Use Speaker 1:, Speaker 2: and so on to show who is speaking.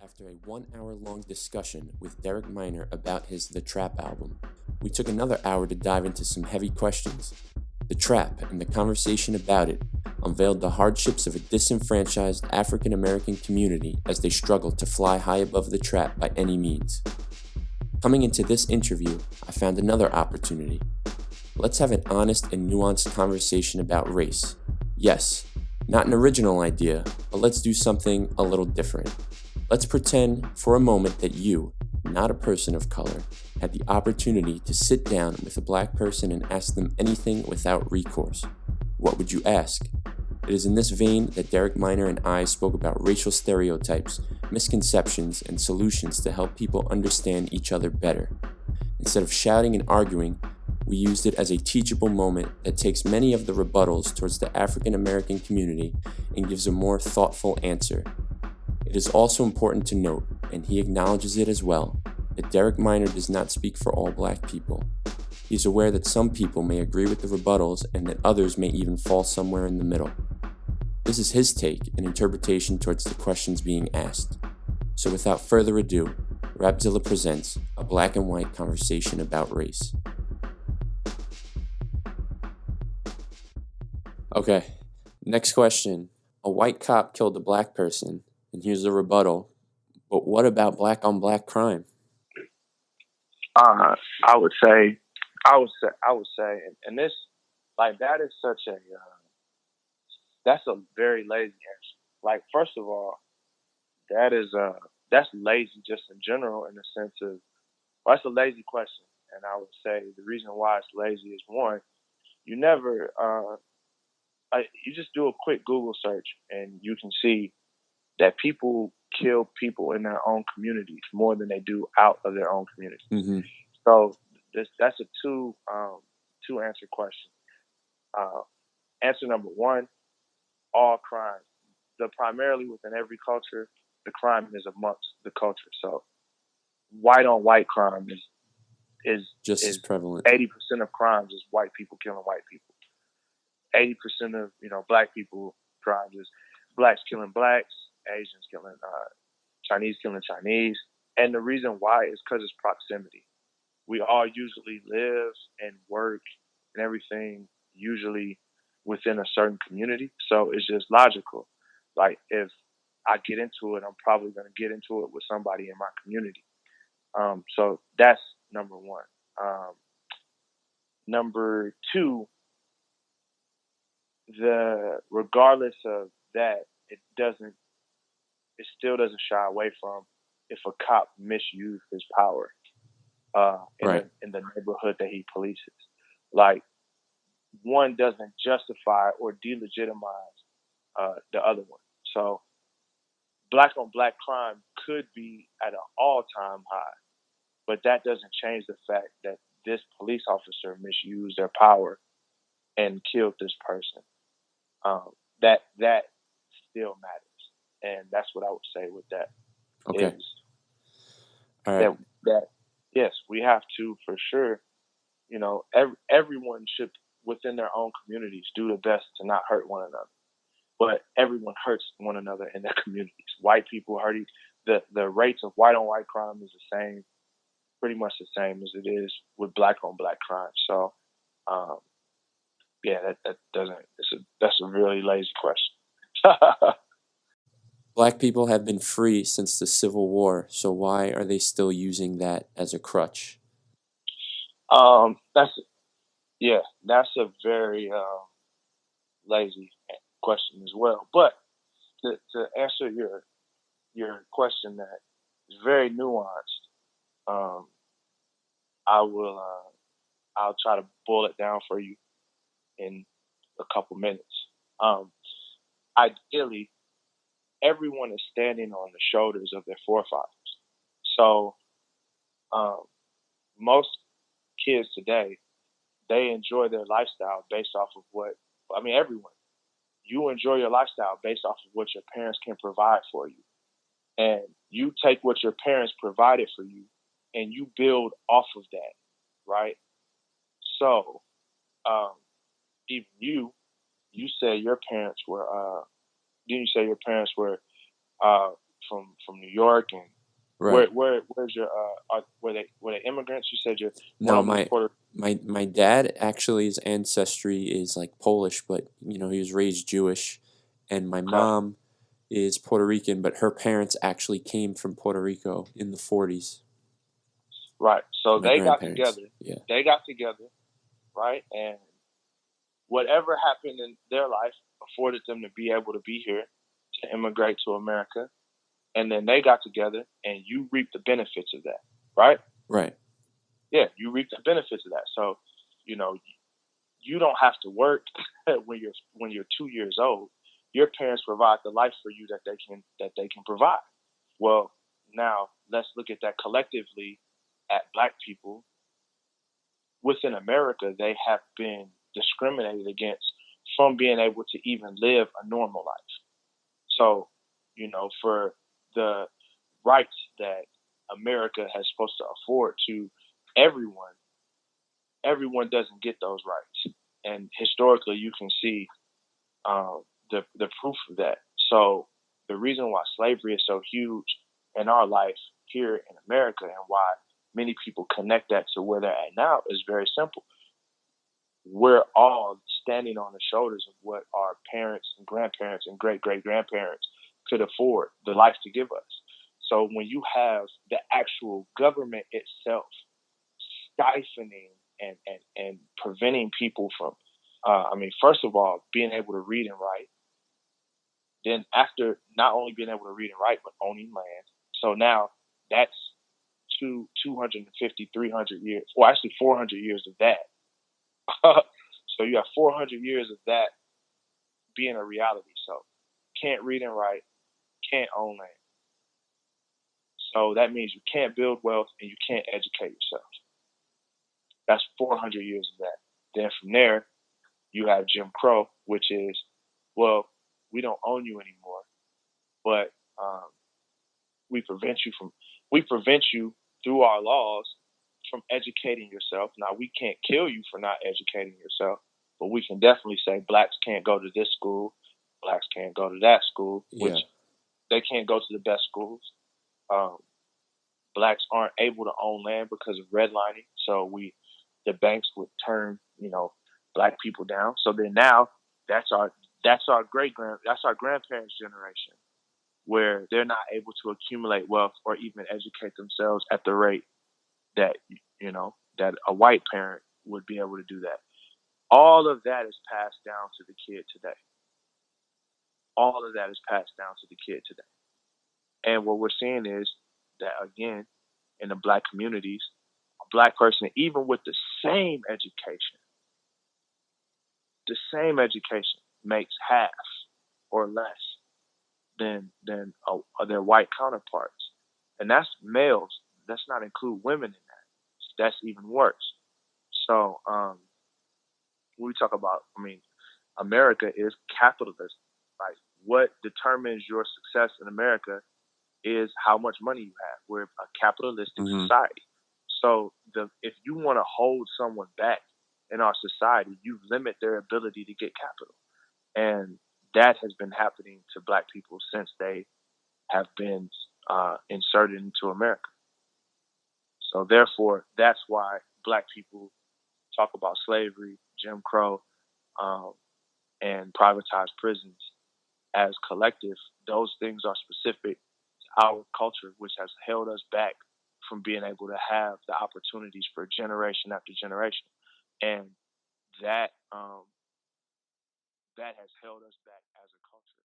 Speaker 1: After a 1 hour-long discussion with Derek Miner about his The Trap album, we took another hour to dive into some heavy questions. The Trap and the conversation about it unveiled the hardships of a disenfranchised African American community as they struggled to fly high above the trap by any means. Coming into this interview, I found another opportunity. Let's have an honest and nuanced conversation about race. Yes, not an original idea, but let's do something a little different. Let's pretend for a moment that you, not a person of color, had the opportunity to sit down with a black person and ask them anything without recourse. What would you ask? It is in this vein that Derek Miner and I spoke about racial stereotypes, misconceptions, and solutions to help people understand each other better. Instead of shouting and arguing, we used it as a teachable moment that takes many of the rebuttals towards the African American community and gives a more thoughtful answer. It is also important to note, and he acknowledges it as well, that Derek Miner does not speak for all black people. He is aware that some people may agree with the rebuttals and that others may even fall somewhere in the middle. This is his take and interpretation towards the questions being asked. So without further ado, Rapzilla presents a black and white conversation about race. Okay, next question. A white cop killed a black person, and here's the rebuttal. But what about black on black crime?
Speaker 2: I would say, and this, like, that is such a, that's a very lazy answer. Like, first of all, that's lazy just in general, in the sense of, well, that's a lazy question. And I would say the reason why it's lazy is, one, you never, you just do a quick Google search and you can see that people kill people in their own communities more than they do out of their own communities.
Speaker 1: Mm-hmm.
Speaker 2: So that's a two answer question. Answer number one: all crimes. Primarily within every culture, the crime is amongst the culture. So white on white crime is
Speaker 1: just as prevalent.
Speaker 2: 80% of crimes is white people killing white people. 80% of black people crimes is blacks killing blacks, Asians killing Chinese killing Chinese. And the reason why is because it's proximity. We all usually live and work and everything usually within a certain community. So it's just logical. Like, if I get into it, I'm probably going to get into it with somebody in my community. So that's number one. Number two, regardless of that, it still doesn't shy away from if a cop misused his power in the neighborhood that he polices. Like, one doesn't justify or delegitimize the other one. So black on black crime could be at an all-time high, but that doesn't change the fact that this police officer misused their power and killed this person. That still matters, and that's what I would say with that.
Speaker 1: Okay. All right.
Speaker 2: That yes, we have to, for sure. Everyone should, within their own communities, do the best to not hurt one another. But everyone hurts one another in their communities. White people hurt the rates of white on white crime is the same, pretty much the same as it is with black on black crime. So, that doesn't. That's a really lazy question.
Speaker 1: Black people have been free since the Civil War, so why are they still using that as a crutch?
Speaker 2: That's a very lazy question as well. But to answer your question that is very nuanced, I'll try to boil it down for you in a couple minutes. Ideally, everyone is standing on the shoulders of their forefathers. So most kids today, they enjoy their lifestyle based off of everyone. You enjoy your lifestyle based off of what your parents can provide for you. And you take what your parents provided for you and you build off of that, right? So even you said your parents were, didn't you say your parents were from New York, and
Speaker 1: Right.
Speaker 2: where's your were they immigrants? You said one
Speaker 1: No,
Speaker 2: of them was Puerto.
Speaker 1: my dad actually, his ancestry is like Polish, but he was raised Jewish, and my
Speaker 2: Okay,
Speaker 1: mom is Puerto Rican, but her parents actually came from Puerto Rico in the 40s.
Speaker 2: right. So
Speaker 1: My
Speaker 2: they got
Speaker 1: grandparents.
Speaker 2: together.
Speaker 1: Yeah.
Speaker 2: They got together, right, and whatever happened in their life afforded them to be able to be here to immigrate to America, and then they got together, and you reap the benefits of that, right?
Speaker 1: Right.
Speaker 2: Yeah, you reap the benefits of that. So, you know, you don't have to work when you're 2 years old. Your parents provide the life for you that they can provide. Well, now let's look at that collectively at Black people within America. They have been discriminated against from being able to even live a normal life. So, for the rights that America has supposed to afford to everyone, everyone doesn't get those rights. And historically, you can see the proof of that. So the reason why slavery is so huge in our life here in America, and why many people connect that to where they're at now, is very simple. We're all standing on the shoulders of what our parents and grandparents and great great grandparents could afford the life to give us. So when you have the actual government itself stifling and preventing people from, first of all, being able to read and write. Then after not only being able to read and write, but owning land. So now that's 250, 300 years, well, actually 400 years of that. So you have 400 years of that being a reality. So can't read and write, can't own land. So that means you can't build wealth and you can't educate yourself. That's 400 years of that. Then from there, you have Jim Crow, which is, well, we don't own you anymore, but we prevent you through our laws from educating yourself. Now, we can't kill you for not educating yourself, but we can definitely say Blacks can't go to this school, Blacks can't go to that school, which they can't go to the best schools. Blacks aren't able to own land because of redlining, so the banks would turn Black people down. So then now that's our grandparents' generation, where they're not able to accumulate wealth or even educate themselves at the rate that that a white parent would be able to do that. All of that is passed down to the kid today. All of that is passed down to the kid today. And what we're seeing is that, again, in the Black communities, a Black person, even with the same education, makes half or less than their white counterparts. And that's males. Let's not include women in that. That's even worse. So when we talk about, America is capitalist. Like, what determines your success in America is how much money you have. We're a capitalistic society. So if you want to hold someone back in our society, you limit their ability to get capital. And that has been happening to Black people since they have been inserted into America. So therefore, that's why Black people talk about slavery, Jim Crow, and privatized prisons as collective. Those things are specific to our culture, which has held us back from being able to have the opportunities for generation after generation. And that that has held us back as a culture.